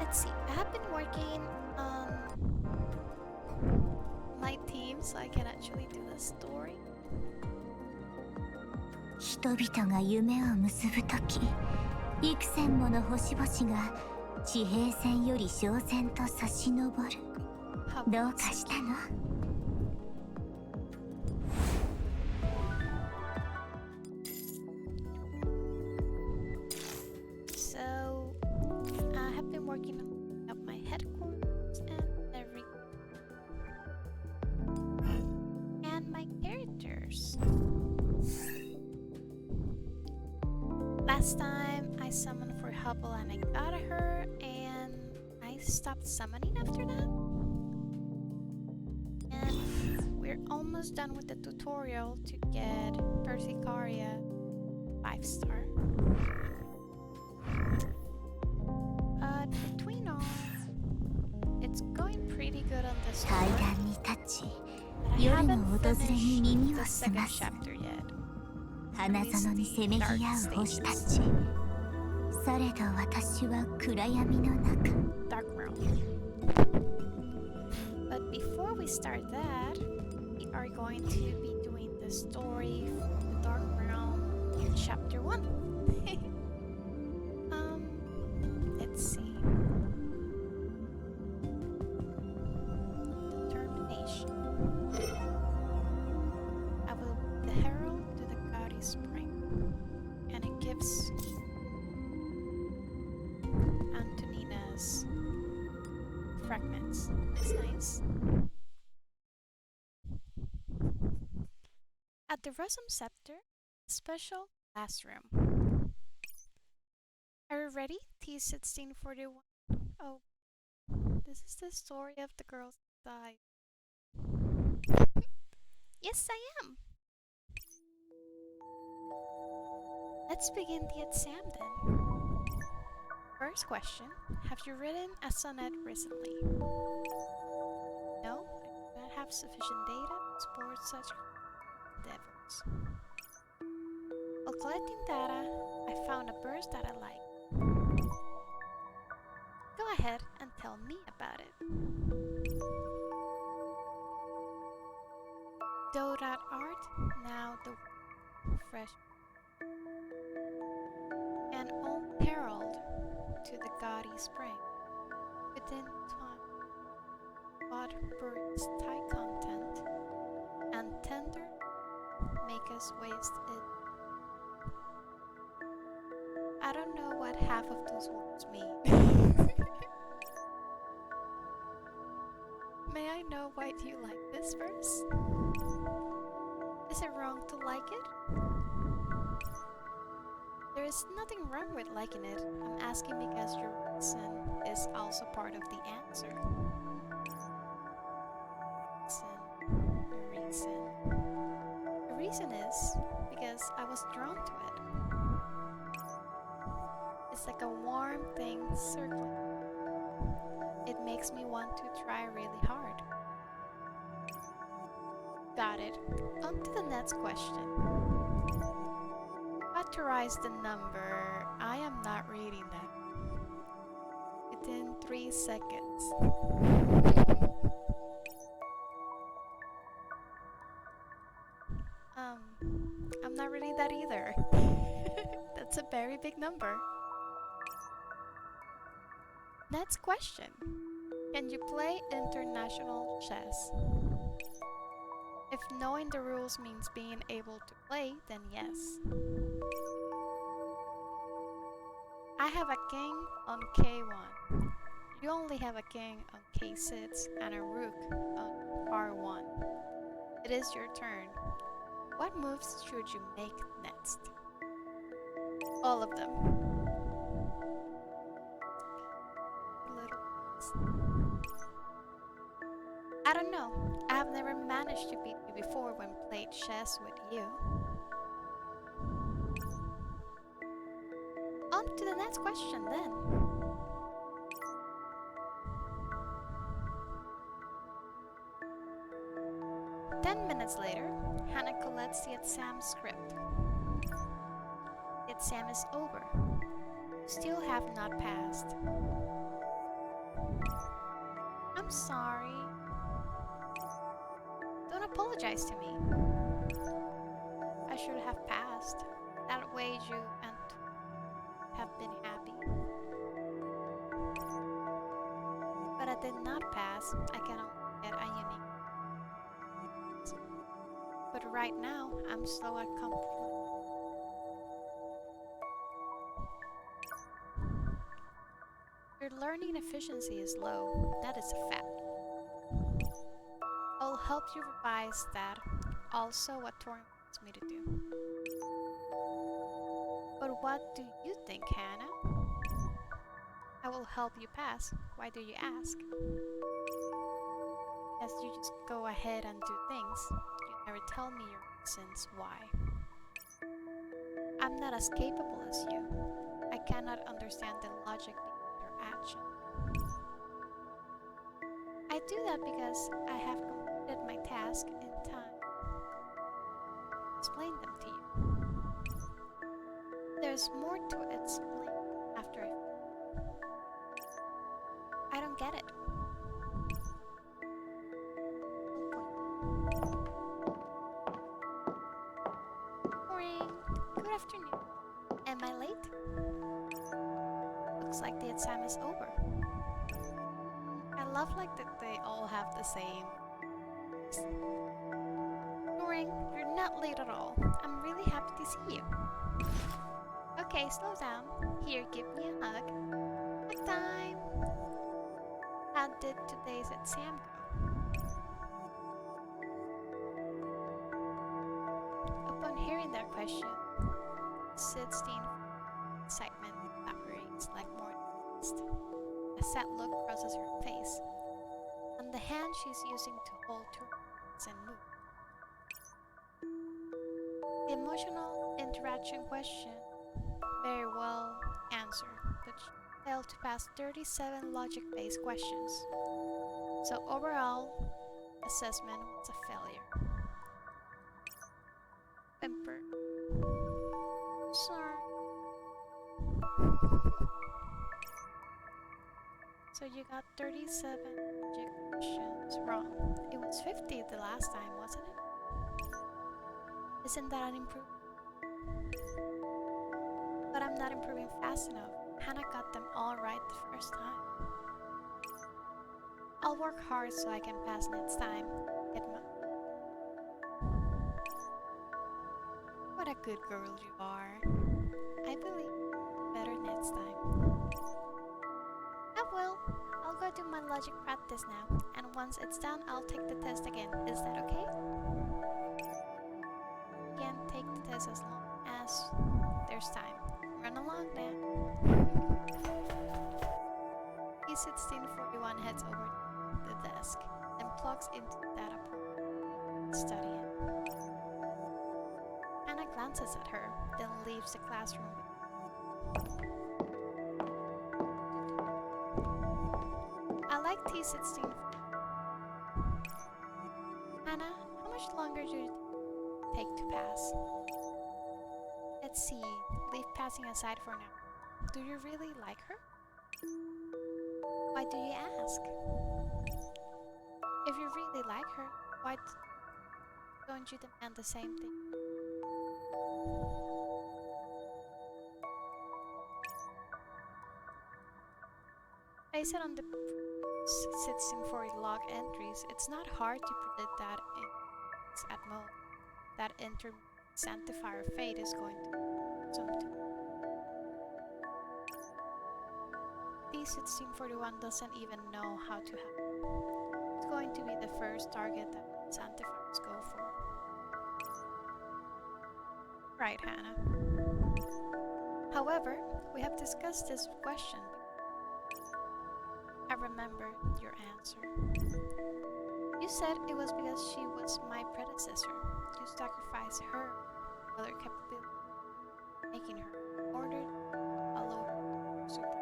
let's see. I have been working on my team so I can actually do the story. 人々が夢を結ぶとき、幾千もの星々が地平線より昇然と差し昇る。どうかしたの？So, I have been working on my headquarters and everything. And my characters. Last time I summoned for Hubble and I got her, and I stopped summoning after that. And we're almost done with the tutorial to get Persicaria 5-star. But between all, it's going pretty good on this 階 story. 段に立ち、 But I 夜の haven't 訪れに finished 耳を the 澄 second ます chapter yet. 花園にせめぎ合う星たち。されど私は暗闇の中。 Dark Realm. But before we start that, we are going to be doing the story from the Dark Realm in chapter 1. Let's see. Determination. I will be the herald to the Gaudi Spring, and it gives Antonina's fragments. That's nice. At the Resum Scepter, special classroom. Are you ready? T1641. Oh, this is the story of the girls that died. Yes, I am. Let's begin the exam then. First question, have you written a sonnet recently? No, I do not have sufficient data to support such endeavors. While collecting data, I found a verse that I like. Go ahead and tell me about it. Though that art, now the fresh and own herald to the gaudy spring. Within time, what birds tie content and tender make us waste it. I don't know what half of those words mean. May I know why do you like this verse? Is it wrong to like it? There is nothing wrong with liking it. I'm asking because your reason is also part of the answer. The reason is because I was drawn to it. It's like a warm thing circling. It makes me want to try really hard. Got it. On to the next question. Authorize the number. I am not reading that. Within 3 seconds. I'm not reading that either. That's a very big number. Next question. Can you play international chess? If knowing the rules means being able to play, then yes. I have a king on k1. You only have a king on k6 and a rook on r1. It is your turn. What moves should you make next? All of them. I don't know. I have never managed to beat you before when played chess with you. On to the next question then. Minutes later, Hannah collects the exam script. The exam is over. You still have not passed. I'm sorry. Don't apologize to me. I should have passed. That way you and have been happy. But I did not pass. I cannot get a unique. But right now, I'm slow at compliment. Your learning efficiency is low. That is a fact. I'll help you revise that. Also, what Torin wants me to do. But what do you think, Hannah? I will help you pass. Why do you ask? As you just go ahead and do things. You never tell me your reasons why. I'm not as capable as you. I cannot understand the logic behind your action. I do that because I have completed my task in time. Explain them to you. There's more to explain after I don't get it. Morning. Good afternoon. Am I late? Looks like the exam is over. I love like that they all have the same. Morning. You're not late at all. I'm really happy to see you. Okay, slow down. Here, give me a hug. Hug time. How did today's exam go? Upon hearing that question, Sidstein excitement evaporates like morning. A sad look crosses her face, and the hand she's using to hold her hands and move. The emotional interaction question very well answered, but she failed to pass 37 logic-based questions. So overall, assessment was a failure. Whimper. Sorry. So you got 37 logic questions wrong. It was 50 the last time, wasn't it? Isn't that an improvement? But I'm not improving fast enough. Hannah got them all right the first time. I'll work hard so I can pass next time. What a good girl you are. I believe better next time. I will. I'll go do my logic practice now, and once it's done, I'll take the test again. Is that okay? Again, take the test as long as there's time. Run along then. P1641 heads over the desk, then plugs into the data program, studying. Hannah glances at her, then leaves the classroom. I like T16. Hannah, how much longer do you take to pass? Let's see, leave passing aside for now. Do you really like her? Why do you ask? If you really like her, why don't you demand the same thing? Based on the 1640 log entries, it's not hard to predict that at most that sanctifier fate is going to sometime. D1641 doesn't even know how to happen. It's going to be the first target that sanctifiers go for. Right, Hannah. However, we have discussed this question. I remember your answer. You said it was because she was my predecessor. You sacrificed her other capability, making her ordered a lower super.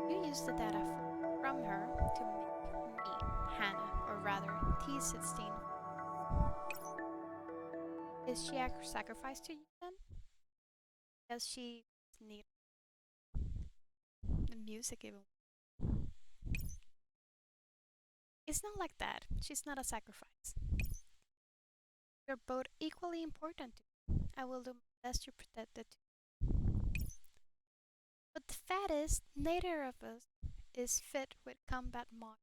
You used the data from her to make me, Hannah, or rather T16. Is she a sacrifice to you then? because she needed the music even. It's not like that. She's not a sacrifice. You're both equally important to me. I will do my best to protect the two. But the fact is, neither of us is fit with combat mod.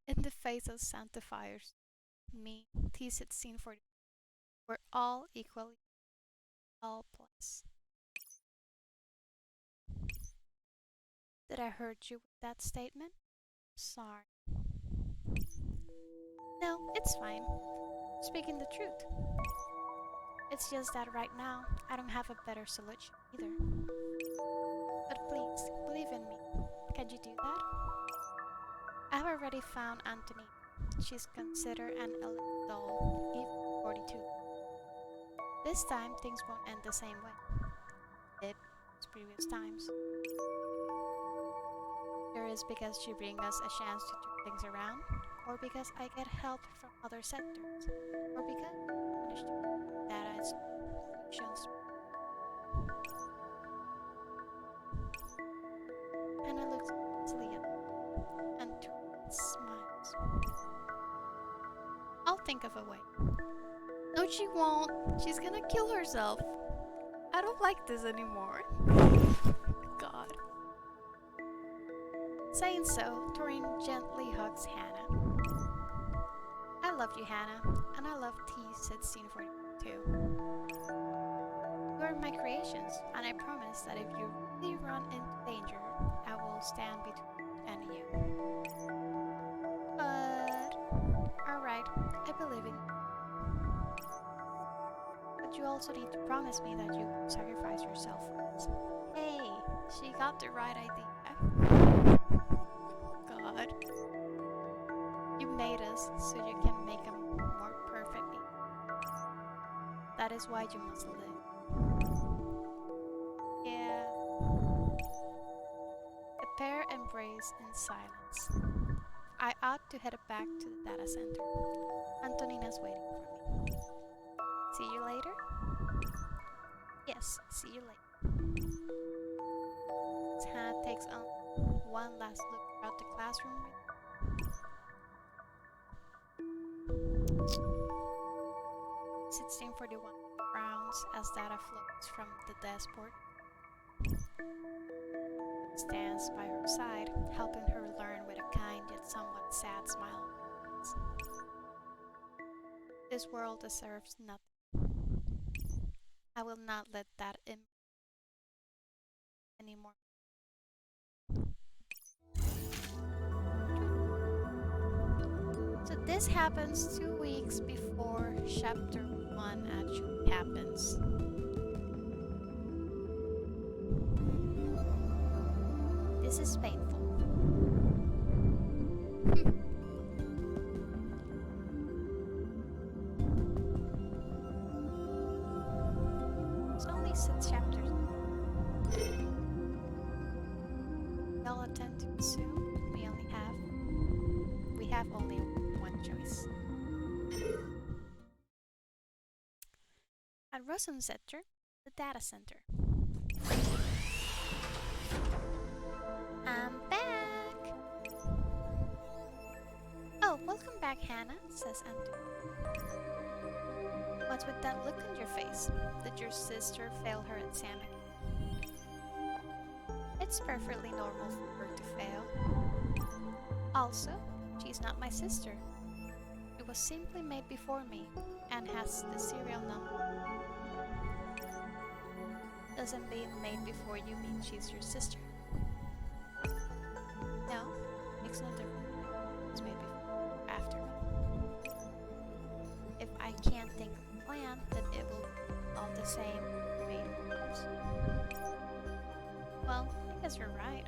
In the face of sanctifiers, me, T-Sit Scene 40, we're all equally all plus. Did I hurt you with that statement? Sorry. No, it's fine. Speaking the truth. It's just that right now, I don't have a better solution either. But please, believe in me. Can you do that? I've already found Anthony. She's considered an elite doll, even 42. This time, things won't end the same way. It was previous times. Either is because she brings us a chance to turn things around, or because I get help from other sectors, or because I manage to get data and solutions. Hannah looks closely at me and smiles. I'll think of a way. No, she won't. She's gonna kill herself. I don't like this anymore. God. Saying so, Torin gently hugs Hannah. I love you, Hannah, and I love T-Sit Scene 42 too. You are my creations, and I promise that if you really run into danger, I will stand between you and you. But alright, I believe in you. But you also need to promise me that you won't sacrifice yourself for us. Hey, she got the right idea. God. You made us so you can make them more perfectly. That is why you must live. Yeah. The pair embrace in silence. I ought to head back to the data center. Antonina's waiting for me. See you later? Yes, see you later. Hannah takes on one last look around the classroom. 1641 frowns as data floats from the dashboard. Stands by her side, helping her learn with a kind yet somewhat sad smile. This world deserves nothing. I will not let that in anymore. So this happens 2 weeks before chapter 1 actually happens. This is painful. It's only 6 chapters. We all attempt to assume we have only one choice. At Rosenzetter, the data center. I'm back! Oh, welcome back, Hannah, says Anthony. What's with that look on your face? Did your sister fail her exam again? It's perfectly normal for her to fail. Also, she's not my sister. It was simply made before me and has the serial number. Doesn't being made before you mean she's your sister? No, makes no difference. It's made before or after me. If I can't think of a plan, then it will be all the same way it goes. Well, I guess you're right.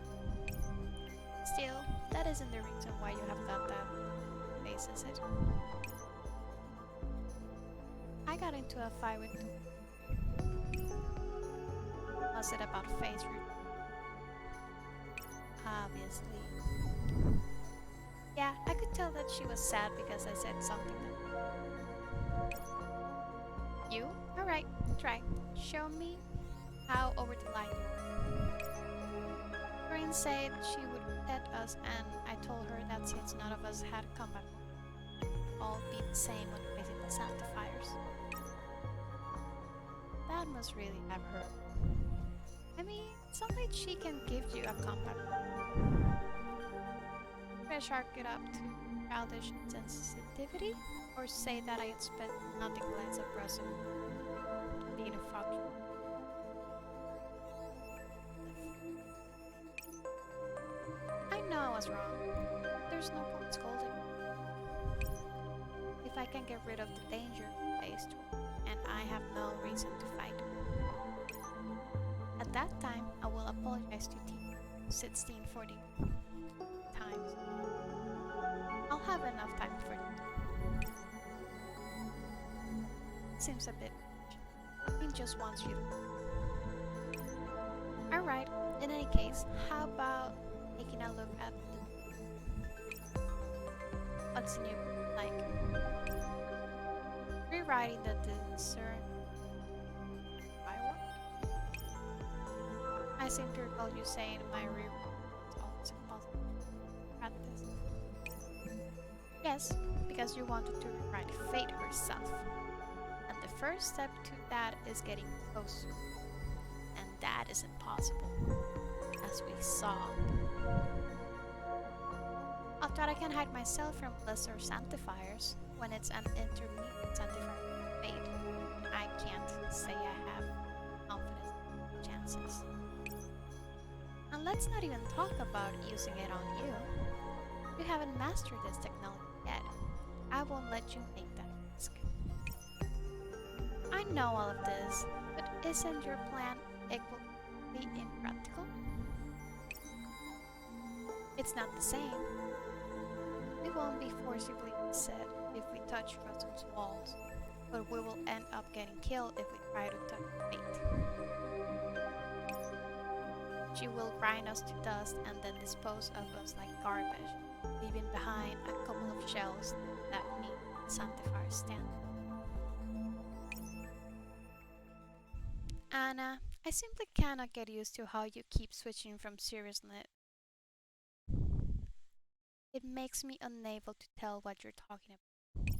Still, that isn't the reason why you have got that face, is it? I got into a fight with you. Was it about face root? Obviously. Yeah, I could tell that she was sad because I said something that... You are Alright, try. Show me how over the line you are. Corinne said she would protect us, and I told her that since none of us had combat, all be the same when facing the sanctifiers. That must really have hurt. I mean, it's not like she can give you a combat. Should I shark it up to childish sensitivity, or say that I expect nothing less of Russell being a fox? I know I was wrong. There's no point scolding. If I can get rid of the danger faced, and I have no reason to fight. At that time, I will apologize to T 1640 times. I'll have enough time for it. Seems a bit much. He just wants you to. Alright, in any case, how about taking a look at what's new, like rewriting the discern. I seem to recall you saying my rewrite is always impossible at this. Yes, because you wanted to rewrite fate herself. And the first step to that is getting closer. And that is impossible, as we saw. I thought I can hide myself from lesser sanctifiers when it's an intermediate sanctifier fate. I can't say I have confidence in chances. And let's not even talk about using it on you. You haven't mastered this technology yet. I won't let you take that risk. I know all of this, but isn't your plan equally impractical? It's not the same. We won't be forcibly set if we touch Russell's walls, but we will end up getting killed if we try to touch fate. She will grind us to dust and then dispose of us like garbage, leaving behind a couple of shells that meet the Sanctifier stand. Anna, I simply cannot get used to how you keep switching from seriousness. It makes me unable to tell what you're talking about.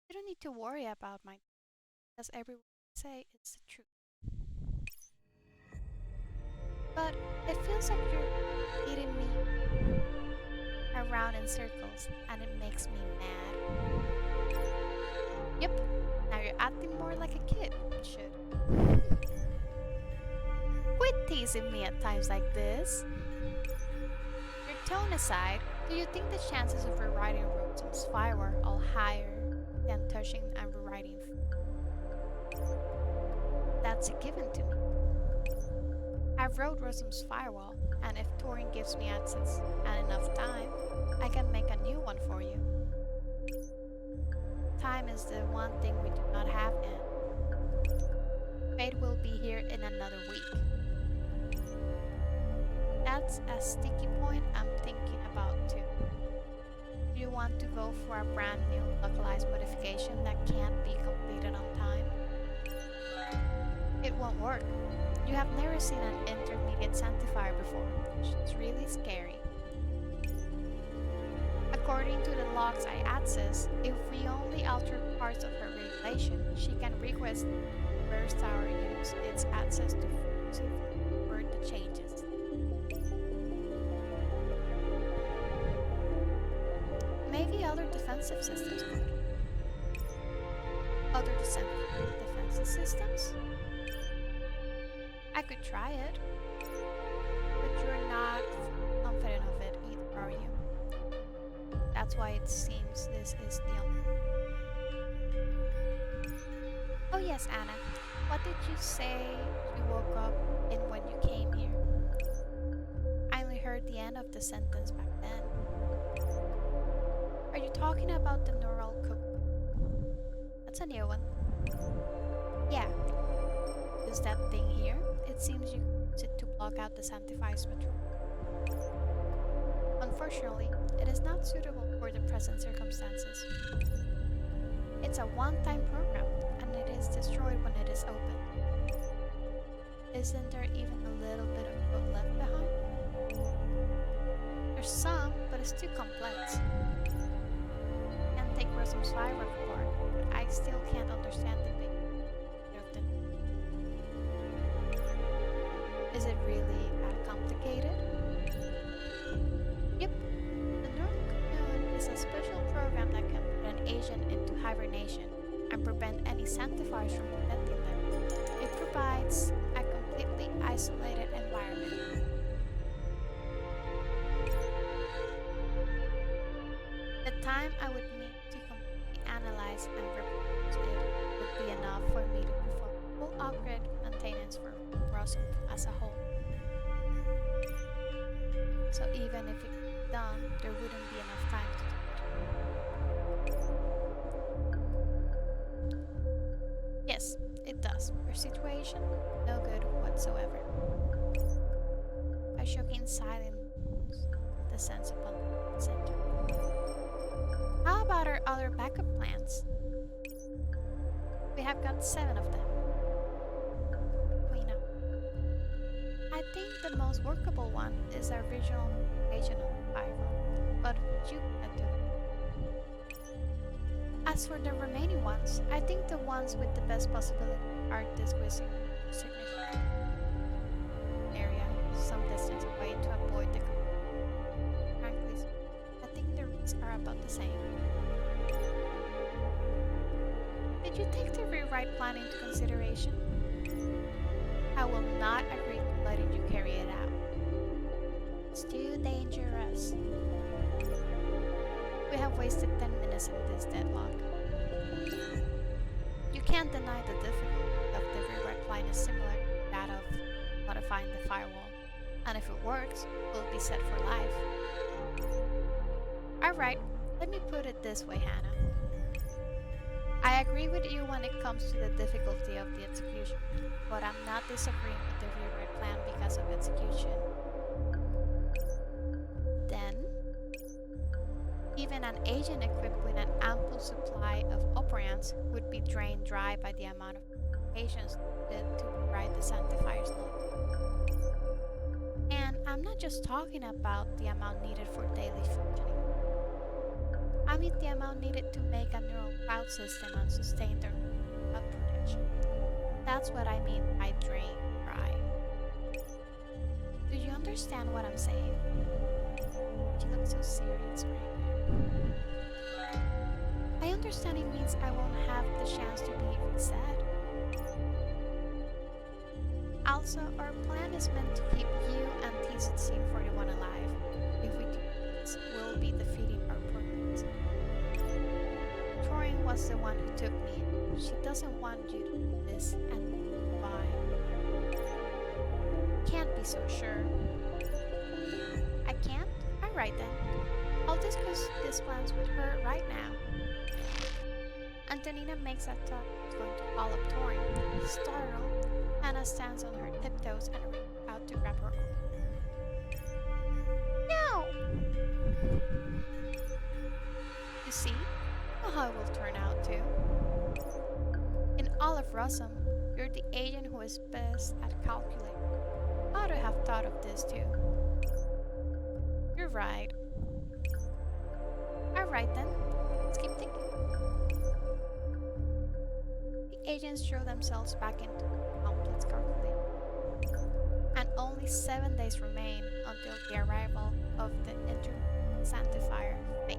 You don't need to worry about my because everyone say it's the truth. But it feels like you're leading me around in circles and it makes me mad. Yep, now you're acting more like a kid. You should. Quit teasing me at times like this. Your tone aside, do you think the chances of rewriting Rotom's Firewall are higher than touching and rewriting? That's a given to me. I wrote Rotom's Firewall, and if Torin gives me access and enough time, I can make a new one for you. Time is the one thing we do not have, and fate will be here in another week. That's a sticky point I'm thinking about too. Do you want to go for a brand new localized modification that can't be completed on time? It won't work. You have never seen an intermediate sanctifier before. It's really scary. According to the logs I access, if we only alter parts of her regulation, she can request Burst Tower use its access to forward the changes. Maybe other defensive systems could. Other defensive systems? I could try it, but you're not confident of it either, are you? That's why it seems this is the only. Oh yes, Anna. What did you say you woke up in when you came here? I only heard the end of the sentence back then. Are you talking about the neural cookbook? That's a new one. Yeah. Use that thing here. It seems you use it to block out the Sanctifier's patrol. Unfortunately, it is not suitable for the present circumstances. It's a one-time program, and is destroyed when it is opened. Isn't there even a little bit of code left behind? There's some, but it's too complex. I can take Rosam's fire apart, but I still can't understand the big of the. Is it really that complicated? Yep. The neural cocoon is a special program that can put an agent into hibernation and prevent any sanctifiers from infecting them. It provides a completely isolated environment. The time I would need to completely analyze and reproduce it would be enough for me to perform full upgrade maintenance for Rosum as a whole. So even if it's done, there wouldn't be enough time to do it. Yes, it does. Your situation, no good whatsoever. A shocking silence descends upon the center. How about our other backup plans? We have got 7 of them. We know. I think the most workable one is our original agent of Pyro, but you can do it. As for the remaining ones, I think the ones with the best possibility are disquising significant area some distance away to avoid the frankly, I think the risks are about the same. Did you take the rewrite plan into consideration? I will not agree to letting you carry it out. It's too dangerous. We have wasted 10 minutes in this deadlock. You can't deny the difficulty of the rewrite plan is similar to that of modifying the firewall, and if it works, we'll be set for life. Alright, let me put it this way, Hannah. I agree with you when it comes to the difficulty of the execution, but I'm not disagreeing with the rewrite plan because of execution. Then, even an agent equipped with an ample supply of operands would be drained dry by the amount of patience needed to write the sanctifier's load. And I'm not just talking about the amount needed for daily functioning. I mean the amount needed to make a neural cloud system and sustain their neural protection. That's what I mean by drain dry. Do you understand what I'm saying? You look so serious right now. I understand it means I won't have the chance to be reset. Also, our plan is meant to keep you and TZC-41 alive. If we do this, we'll be defeating our opponents. Torin was the one who took me. She doesn't want you to do this, and why? Can't be so sure. I can't? Alright then. I'll discuss these plans with her right now. Antonina makes a thought it's going to call up Torin. Startled, Hannah stands on her tiptoes and reaches out to grab her arm. No! You see how it will turn out too. In all of Rosum, you're the agent who is best at calculating. I ought to have thought of this too. You're right. Alright then, let's keep thinking. The agents throw themselves back into the complex calculation. And only 7 days remain until the arrival of the intermittent sanctifier, Fate.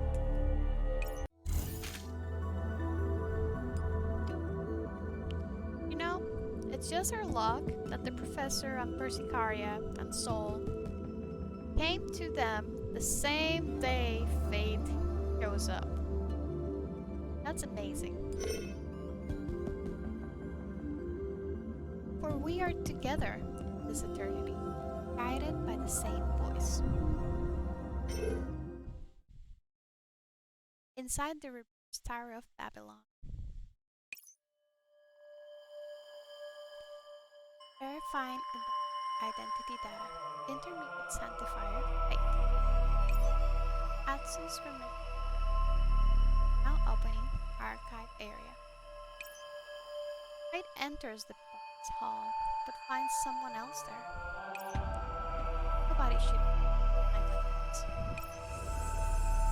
You know, it's just our luck that the Professor and Persicaria and Sol came to them the same day Fate shows up. That's amazing. For we are together in this eternity, guided by the same voice. Inside the reversed Tower of Babylon. Verifying identity data. Intermediate Sanctifier Fate. Access permission. Now opening archive area. Fate enters the box hall, but finds someone else there. Nobody should find like this.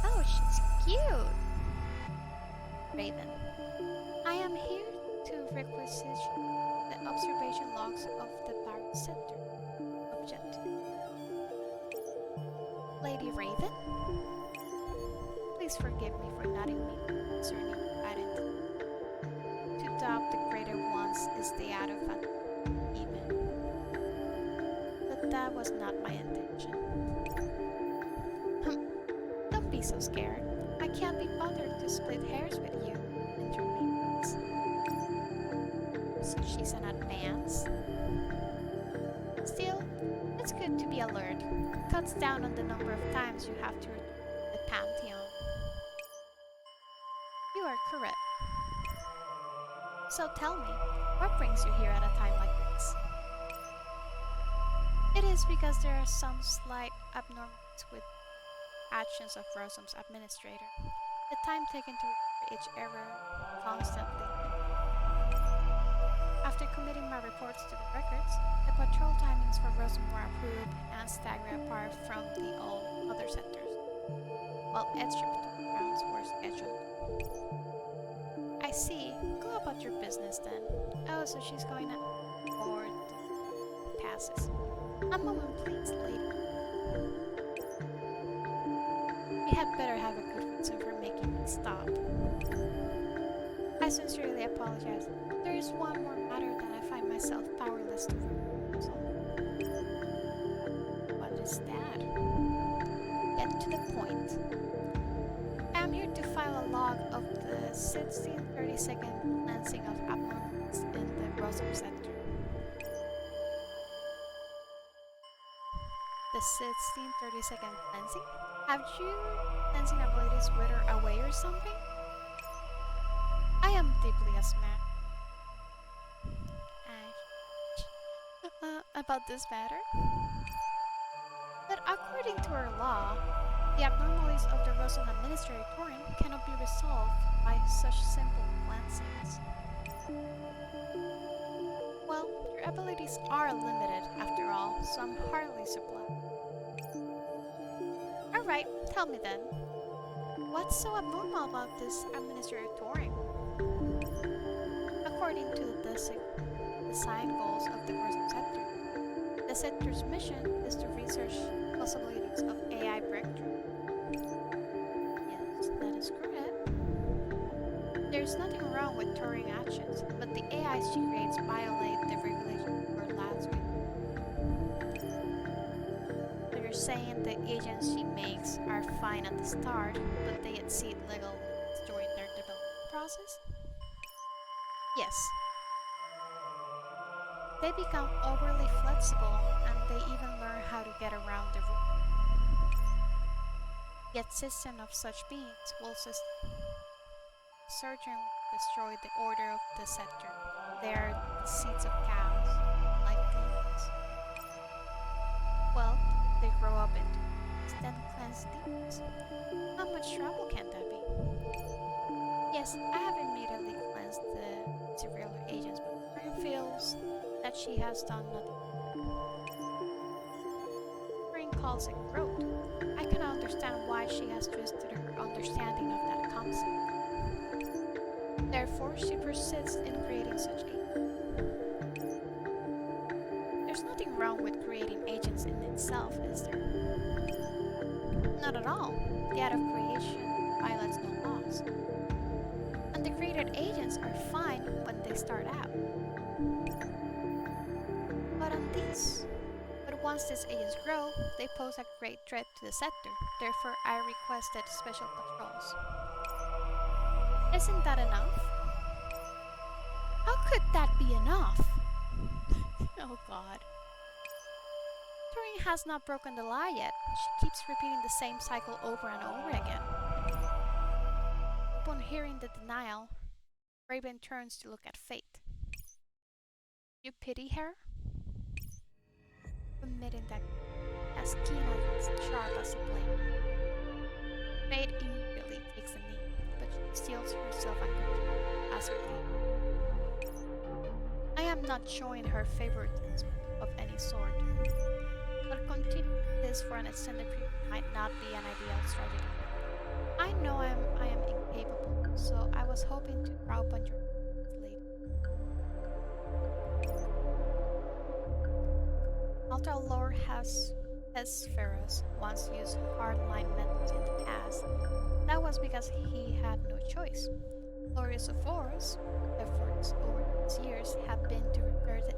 Oh, she's cute! Raven. I am here to requisition the observation logs of the Barrett Center. Object. Lady Raven? Please forgive me for not immediately concerning your identity. To doubt the greater ones is the out of an even. But that was not my intention. Don't be so scared. I can't be bothered to split hairs with you, intervenes. So she's an advance. Still, it's good to be alert. Cuts down on the number of times you have to return to the Pantheon. You are correct. So tell me, what brings you here at a time like this? It is because there are some slight abnormalities with actions of Rosum's administrator. The time taken to repair each error constantly. After committing my reports to the records, the patrol timings for Rosum were approved and staggered apart from the all other sectors, while extra patrol rounds were scheduled. I see. Go about your business then. Oh, so she's going to board passes. A moment, please, lady. You had better have a good reason for making me stop. I sincerely apologize. There is one more matter that I find myself powerless to resolve. What is that? Get to the point. I am here to file a log of the 1632nd cleansing of abnormalities in the Rosum Center. The 1632nd cleansing? Have you cleansing abilities wither away or something? I am deeply asthmatic. About this matter? But according to our law, the abnormalities of the Rosum Administratorium cannot be resolved by such simple cleansings. Well, your abilities are limited after all, so I'm hardly surprised. Alright, tell me then. What's so abnormal about this Administratorium? According to the design goals of the Rosum Sector, the sector's mission is to research possibilities of AI breakthrough. Yes, that is correct. There's nothing wrong with Turing actions, but the AIs she creates violate the regulations for last week. So you're saying the agents she makes are fine at the start, but they exceed legal limits during their development process? Yes. They become overly flexible, and they even learn how to get around the rule. Yet system of such beings will certainly destroy the order of the sector. They are the seeds of chaos, like demons. Well, they grow up into then cleanse demons. How much trouble can that be? Yes, I have immediately cleansed the serial agents, but Turing feels that she has done nothing. Turing calls it growth. I cannot understand why she has twisted her understanding of that concept. Therefore, she persists in creating such agents. There's nothing wrong with creating agents in itself, is there? Not at all. The act of creation violates no laws. And the created agents are fine when they start out. But once these agents grow, they pose a great threat to the sector. Therefore, I requested special patrols. Isn't that enough? How could that be enough? Oh god. Turing has not broken the lie yet. She keeps repeating the same cycle over and over again. Upon hearing the denial, Raven turns to look at Fate. You pity her? Admitting that as keen as sharp as a blade. Fate immediately takes a knee, but she steels herself and continues as her lead. I'm not showing her favoritism of any sort. But continuing this for an extended period might not be an ideal strategy. I know I am incapable, so I was hoping to draw upon your lady. Although Lord Hesperus once used hardline methods in the past, that was because he had no choice. Lorius of Force efforts over these years have been to repair the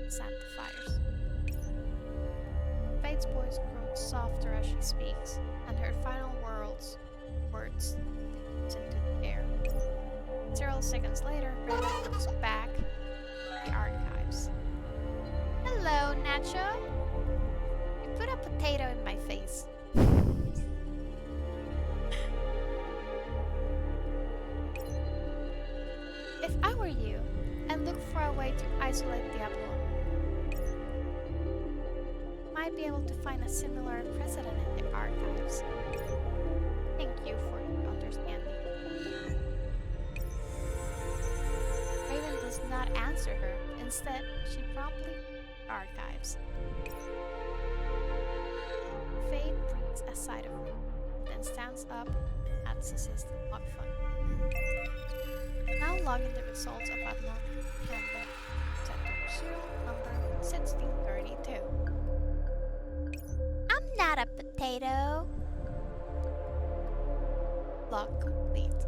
sanctifiers. Fate's voice grows softer as she speaks, and her final words diffuse into the air. 0 seconds later, Raven looks back at the archives. Hello, Nacho! You put a potato in my face. If I were you, I'd look for a way to isolate Diablo. Might be able to find a similar precedent in the archives. Thank you for your understanding. Raven does not answer her. Instead, she promptly archives. Fate breathes a sigh of relief, then stands up and accesses the log fund. Now logging the results of abnormal handling. Sector serial number 1632. I'm not a potato. Log complete.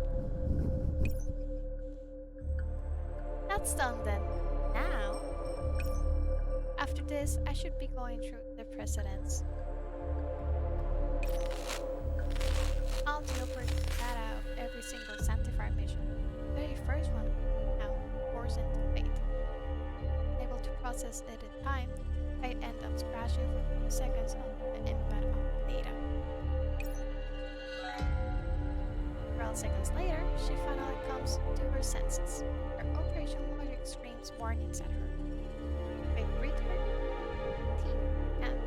That's done then. Now, after this, I should be going through the precedents. I'll jailbreak the data of every single Sanctifier mission. The very first one now pours into Fate. Able to process it in time, Fate ends up crashing for a few seconds on the input of the data. 12 seconds later, she finally comes to her senses. Her operation logic screams warnings at her. Fate reads her team and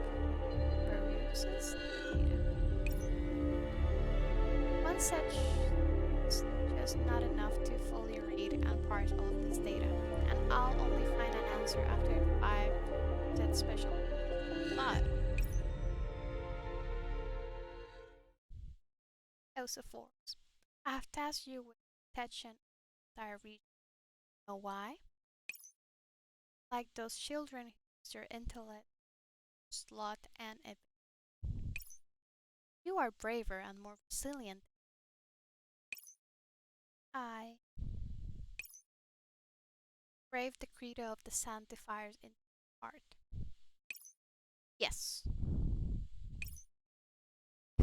peruses data. One such is just not enough to fully read and parse all of this data, and I'll only find an answer after 5 set special. But House of Force, I have tasked you with protection of the entire region. Know why? Like those children who use your intellect, slot, and ability. You are braver and more resilient. I brave the credo of the Sanctifiers in heart. Yes.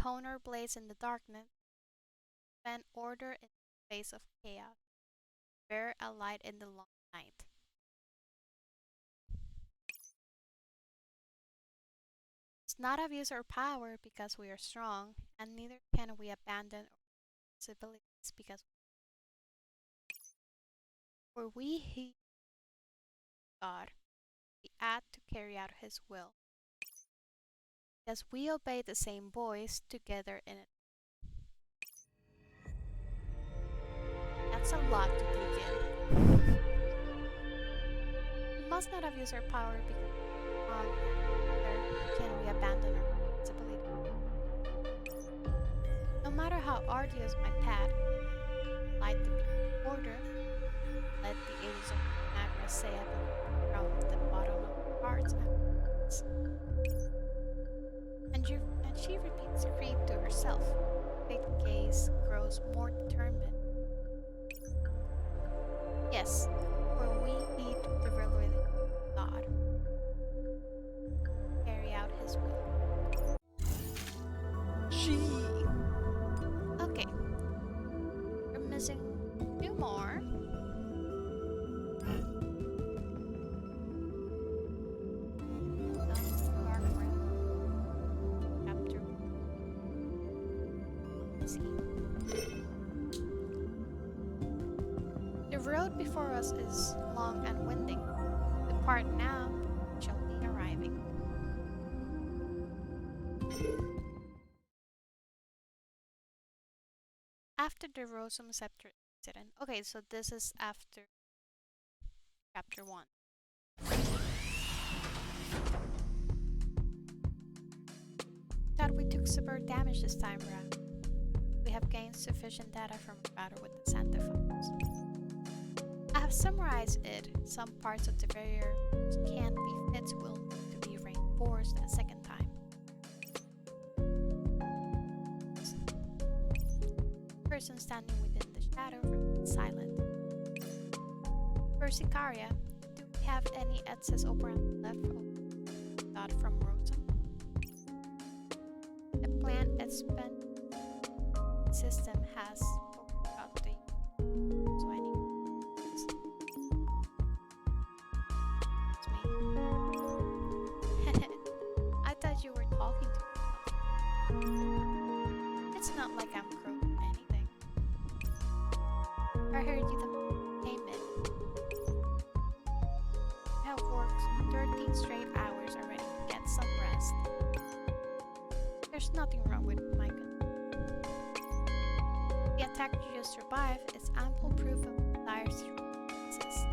Honor blaze in the darkness, then order in the face of chaos. Bear a light in the long night. Let's not abuse our power because we are strong, and neither can we abandon our responsibilities because for we heed God, we act to carry out His will. Because we obey the same voice together in it. That's a lot to take in. We must not abuse our power because neither can we abandon our responsibility. No matter how arduous my path, like the order, let the ages of Niagara say I believe from the bottom of our hearts and she repeats the creed to herself. Big gaze grows more determined. Yes, for we heed the will of God. Carry out His will. Gee. Okay. We're missing 2 more. The road before us is long and winding. Depart now, shall be arriving. After the Rosum Scepter incident. Okay, so this is after Chapter 1. Thought we took severe damage this time around. We have gained sufficient data from our battle with the Santa Fox. I have summarized it. Some parts of the barrier can't be fixed will need to be reinforced a second time. The person standing within the shadow remains silent. For Sicaria, do we have any excess operand left got from Rotom? The plant expand system has overgot the so I need it's me. I thought you were talking to me. It's not like I'm croaking anything. I heard you the came in. I have worked 13 straight hours already to get some rest. There's nothing wrong with my the attack you just survived is ample proof of Dire's exist.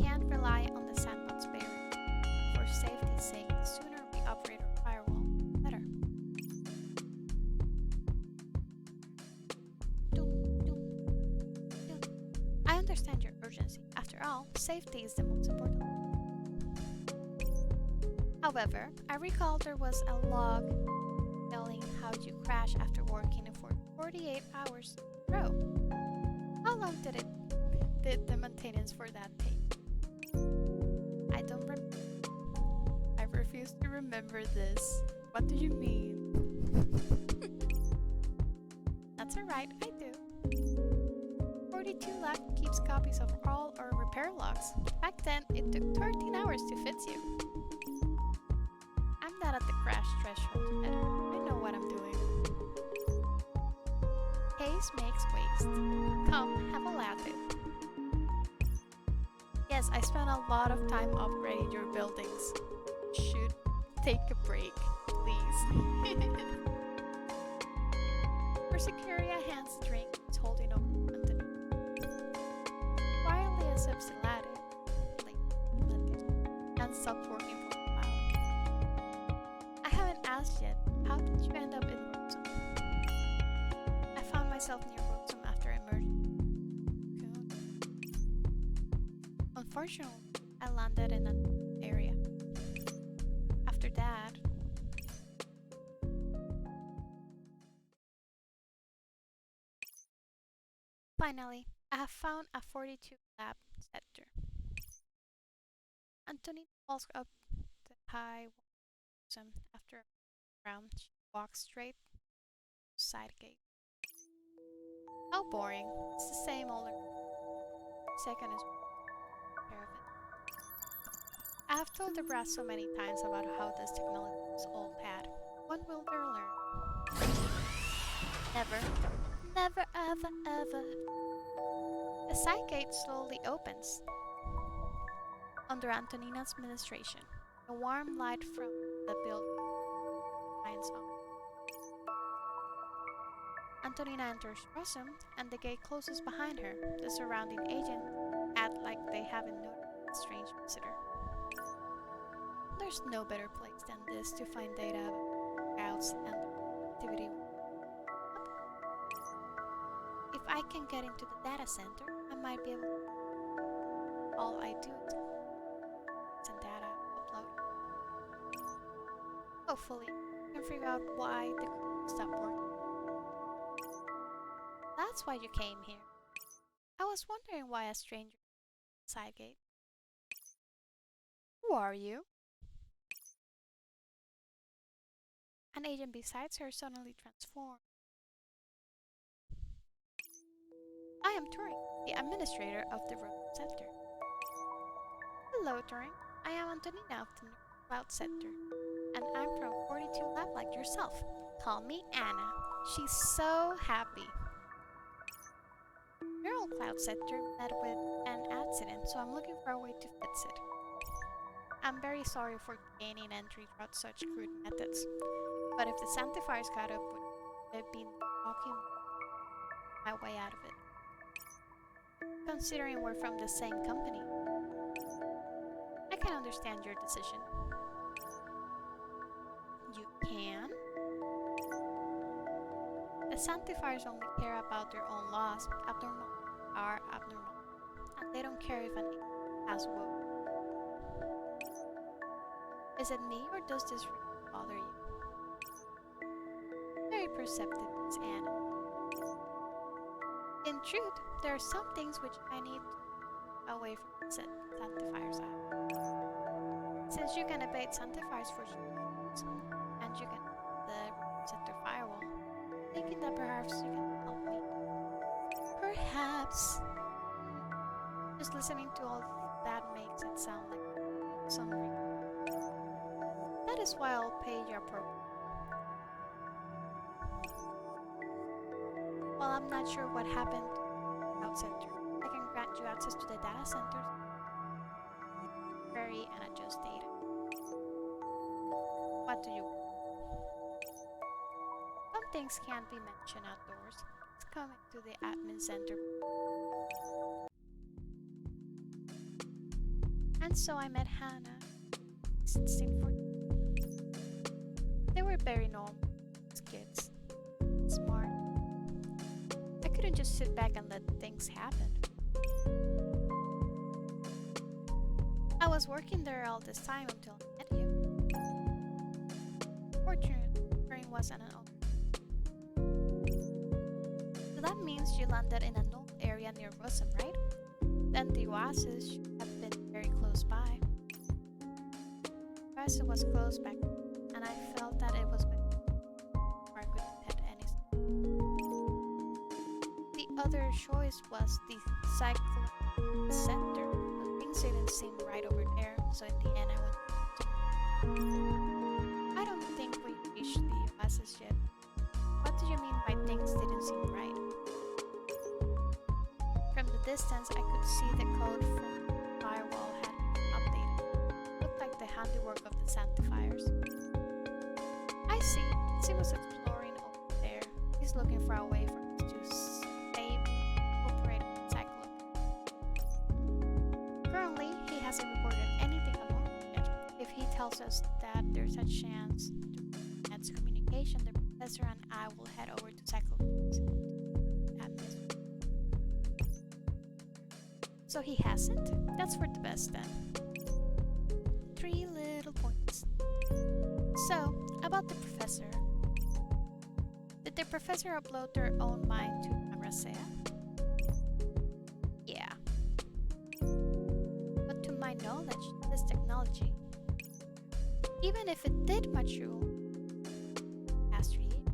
Can't rely on the sandbox barrier. For safety's sake, the sooner we upgrade our firewall, the better. I understand your urgency. After all, safety is the most important. However, I recall there was a log telling how you crashed after working for 48 hours in a row. How long did the maintenance for that take? I don't remember. I refuse to remember this. What do you mean? That's alright, I do. 42 Lab keeps copies of all our repair logs. Back then, it took 13 hours to fix you. I'm not at the crash threshold yet. I know what I'm doing. Haste makes waste. Come, have a latte. Yes, I spent a lot of time upgrading your buildings. Should take a break, please. For Sicaria hands the drink, is holding up Anthony. Quietly accepts the latte, and stops working for a while. I haven't asked yet, how did you end up in Rotom? I found myself near Rotom after emerging. Unfortunately, I landed in an area. After that, finally, I have found a 42 lab sector. Anthony walks up the high Rotom after a round. She walks straight side gate. How boring. It's the same old. Second is care of it. I have told the brass so many times about how this technology is old hat. When will they learn? Never. Never, ever, ever. The side gate slowly opens. Under Antonina's administration, a warm light from the building shines on. Antonina enters Rotom, and the gate closes behind her. The surrounding agents act like they haven't noticed a strange visitor. There's no better place than this to find data about scouts and activity. If I can get into the data center, I might be able to. All I do is send data upload. Hopefully, I can figure out why the group stopped working. That's why you came here. I was wondering why a stranger side gate. Who are you? An agent besides her suddenly transformed. I am Turing, the administrator of the Rotom Center. Hello, Turing. I am Antonina of the Cloud Center, and I'm from 42 Lab like yourself. Call me Anna. She's so happy. Your old Cloud Center met with an accident, so I'm looking for a way to fix it. I'm very sorry for gaining entry through such crude methods, but if the Sanctifiers got up, would have been talking my way out of it. considering we're from the same company. I can understand your decision. You can? The Sanctifiers only care about their own laws. Abnormal are abnormal, and they don't care if an alien has woke. Is it me, or does this really bother you? Very perceptive, Miss Anna. In truth, there are some things which I need away from the Sanctifier's eye. Since you can evade Sanctifiers for sure, and you can the Center Firewall, thinking that perhaps you can help me. Perhaps. Just listening to all that makes it sound like some reason. That is why I'll pay you appropriately. While I'm not sure what happened out center, I can grant you access to the data centers, query and adjust data. What do you want? Some things can't be mentioned outdoors. It's coming to the admin center. And so I met Hannah, 1614. They were very normal kids, smart. I couldn't just sit back and let things happen. I was working there all this time until I met you. Fortunately, Turing wasn't an old. So that means you landed in a null area near Rossum, right? Then the oasis should have been very close by. The oasis was close back, and I felt that it was better where I couldn't pet any. The other choice was the cyclone center, but things didn't seem right over there, so in the end I went. I don't think we reached the oasis yet. What do you mean by things didn't seem right? From the distance, I could see the code from the firewall had been updated. Looked like the handiwork of the Sanctifiers. I see. He was exploring over there. He's looking for a way for us to save operating Cyclope. Currently, he hasn't reported anything abnormal yet. If he tells us that there's a chance to get communication, the professor and I will head over to Cyclope. So he hasn't? That's for the best then. 3 little points. So, about the professor. Did the professor upload their own mind to Abracea? Yeah. But to my knowledge, this technology, even if it did mature after years,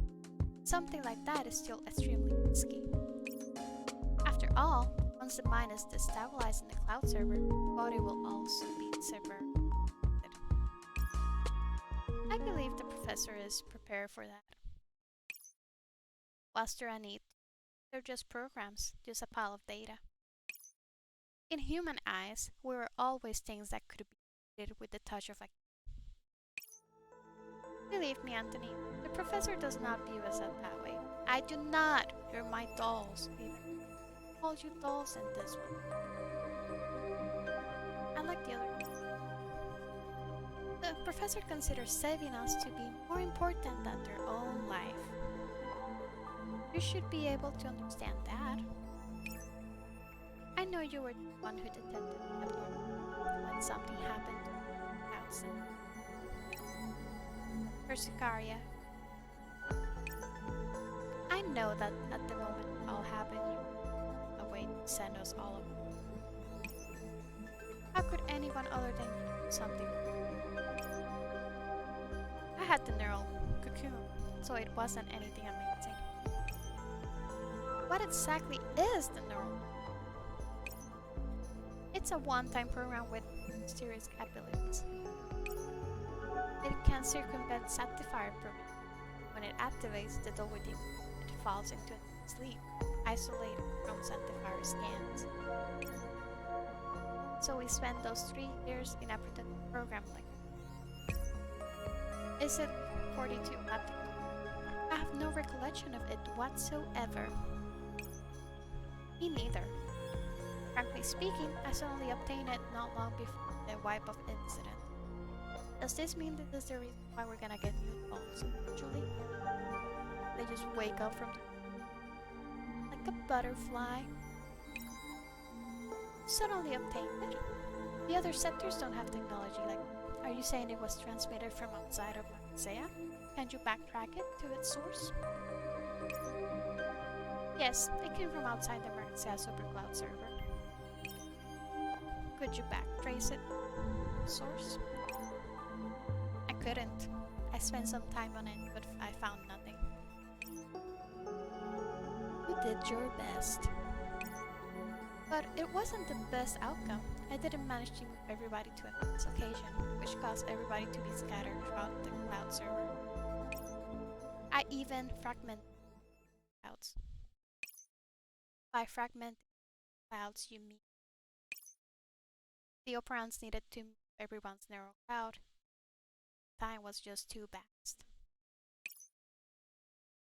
something like that is still extremely risky. After all, once the mind is destabilized in the cloud server, the body will also be subverted. I believe the professor is prepared for that. Was there a need? They're just programs, just a pile of data. In human eyes, we were always things that could be created with the touch of a... Believe me, Anthony, the professor does not view us that way. I do not! You're my dolls, even. Called you dolls in this one. I like the other one. The professor considers saving us to be more important than their own life. You should be able to understand that. I know you were the one who detected abnormal when something happened outside. Persicaria. I know that at the moment all happened, you away to send us all of them. How could anyone other than you do something? I had the neural cocoon, so it wasn't anything amazing. What exactly is the neural? It's a one-time program with mysterious abilities. It can circumvent Sanctifier program. When it activates the WD, it falls into sleep, isolated from Sanctifier scans. So we spent those 3 years in a protected program like that. Is it 42 optical? I have no recollection of it whatsoever. Me neither. Technically speaking, I suddenly obtained it not long before the wipe-off incident. Does this mean that this is the reason why we're gonna get new dolls eventually? They just wake up from like a butterfly. Suddenly obtained it. The other sectors don't have technology like that. Are you saying it was transmitted from outside of Marseille? Can you backtrack it to its source? Yes, it came from outside the Marseille SuperCloud server. Could you backtrace it? Source? I couldn't. I spent some time on it, but I found nothing. You did your best. But it wasn't the best outcome. I didn't manage to move everybody to a fixed location, which caused everybody to be scattered throughout the cloud server. I even fragmented clouds. By fragmenting clouds, you mean the operands needed to move everyone's neural cloud. Time was just too fast.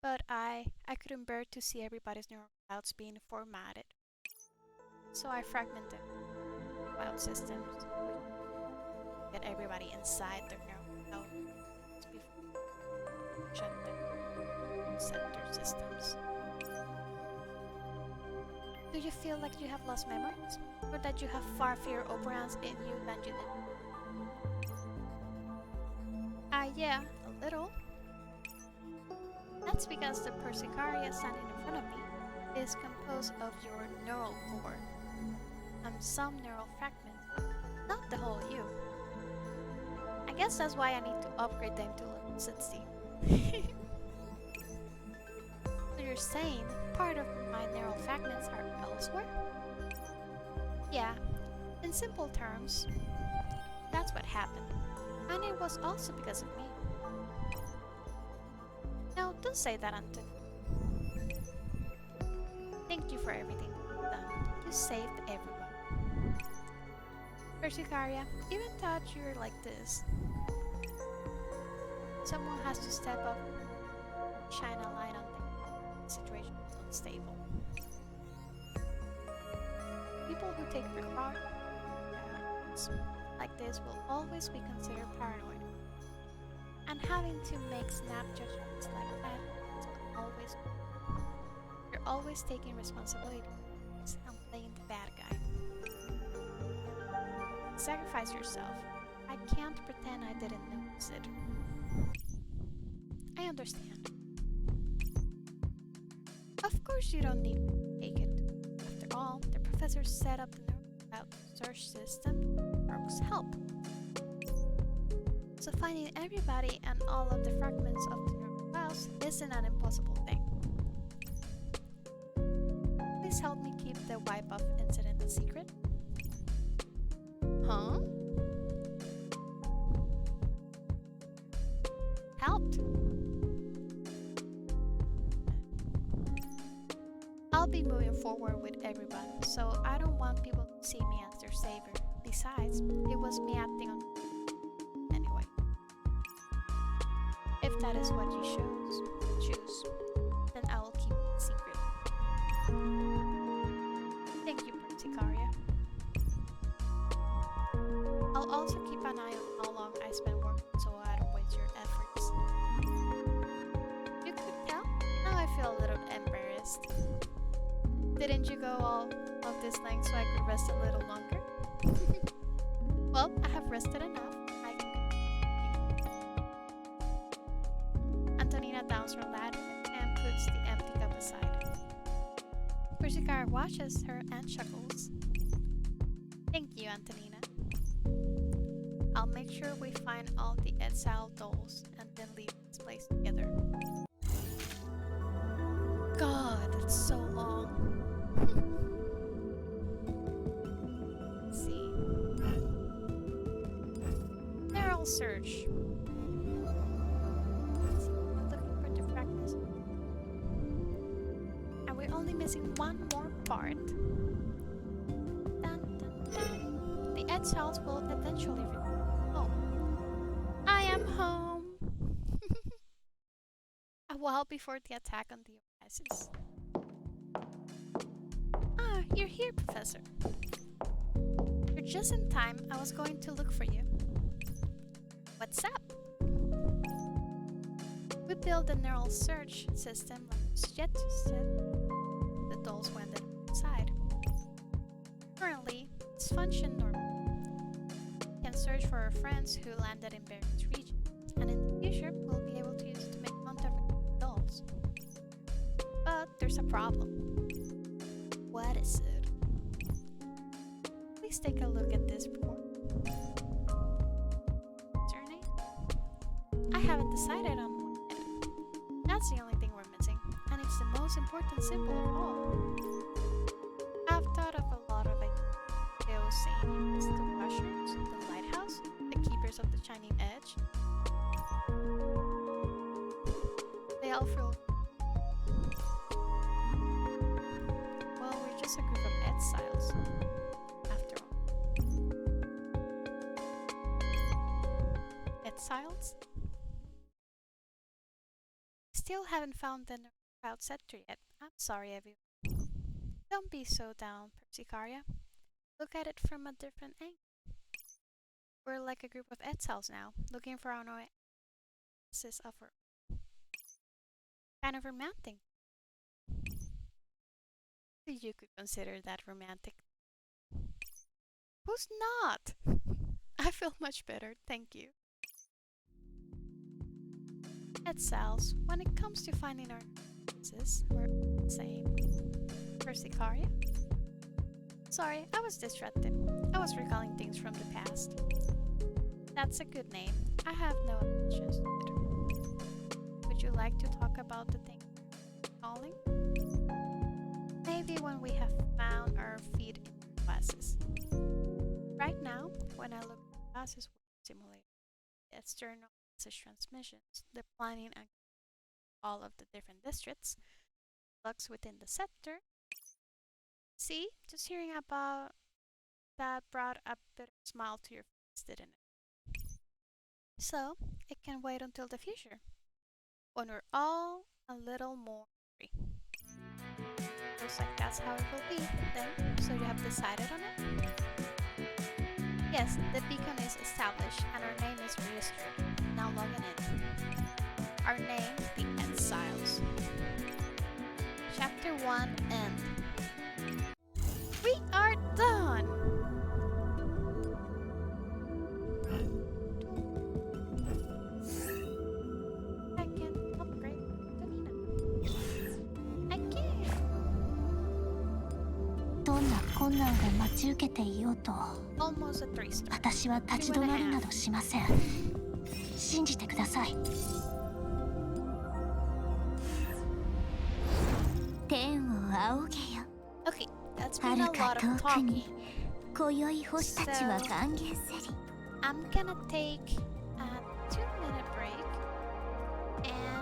But I couldn't bear to see everybody's neural clouds being formatted. So I fragmented cloud systems, get everybody inside their neural cloud before shut down sector systems. Do you feel like you have lost memories? Or that you have far fewer operands in you than you did? Yeah, a little. That's because the Persicaria standing in front of me is composed of your neural core and some neural fragments, not the whole you. I guess that's why I need to upgrade them to level 60. So you're saying part of my neural fragments are elsewhere? Yeah, in simple terms, that's what happened. And it was also because of me. No, don't say that, Anton. Thank you for everything you've done. You saved everyone. Persicaria, even thought you were like this. Someone has to step up, shine a light on things. The situation is unstable. People who take precautions like this will always be considered paranoid. And having to make snap judgments like that is always. You're always taking responsibility and playing the bad guy. Sacrifice yourself. I can't pretend I didn't notice it. I understand. Of course you don't need to take it. After all, the professor set up the neural search system with Rogue's help. So finding everybody and all of the fragments of the neural clouds isn't an impossible thing. Please help me keep the wipe-off incident a secret. Huh? Helped? I'll be moving forward with everyone, so I don't want people to see me as their savior. Besides, it was me acting on anyway. If that is what you choose, then I will keep it secret. Thank you, Persicaria. I'll also keep an eye on how long I spend working so I don't waste your efforts. You could tell? Now I feel a little embarrassed. Didn't you go all of this length so I could rest a little longer? Well, I have rested enough. I can continue. Antonina downs her ladder and puts the empty cup aside. Persicaria watches her and chuckles. Thank you, Antonina. I'll make sure we find all the exile dolls and then leave this place together. God, that's so long. Let's see. Neural search. I'm looking for the fragments. And we're only missing one more part. Dun, dun, dun. The exiles will eventually return home. I am home! A while before the attack on the Oasis. Ah, you're here, Professor. just in time. I was going to look for you. What's up? We built a neural search system like Jet said. The dolls went inside. Currently, it's function normal. We can search for our friends who landed in various regions, and in the future, we'll be able to use it to make contact with the dolls. But there's a problem. What is it? Please take a look at this report. What's your name? I haven't decided on one yet. That's the only thing we're missing, and it's the most important symbol of all. I've thought of a lot of ideas. The Oceanians, the Russians, the Lighthouse, the Keepers of the Shining Edge. They all feel... Well, we're just a group of exiles, after all. Exiles? Still haven't found the crowd sector yet. I'm sorry, everyone. Don't be so down, Persicaria. Look at it from a different angle. We're like a group of exiles now, looking for our oasis of our kind of romantic. You could consider that romantic. Who's not? I feel much better, thank you. Exiles, when it comes to finding our oasis, we're the same. Persicaria? Sorry, I was distracted. I was recalling things from the past. That's a good name. I have no objections to it. Would you like to talk about the thing you're calling? Maybe when we have found our feet in the classes. Right now, when I look at the classes we simulate the external message transmissions, the planning and all of the different districts, flux within the sector. See, just hearing about that brought a bit of a smile to your face, didn't it? So, it can wait until the future, when we're all a little more free. Looks like that's how it will be, then. So you have decided on it? Yes, the beacon is established, and our name is registered. Now logging in. Our name, the Exiles. Chapter 1 end. We are done! I can upgrade Tanina. I can! どんな困難が待ち受けていようと、 Almost a 3-star. 私は立ち止まるなどしません。信じてください。天を仰げよ。 Okay, that's は been a るか lot of 遠く talking. に今宵星たちは歓迎せり。 I'm gonna take a 2-minute break and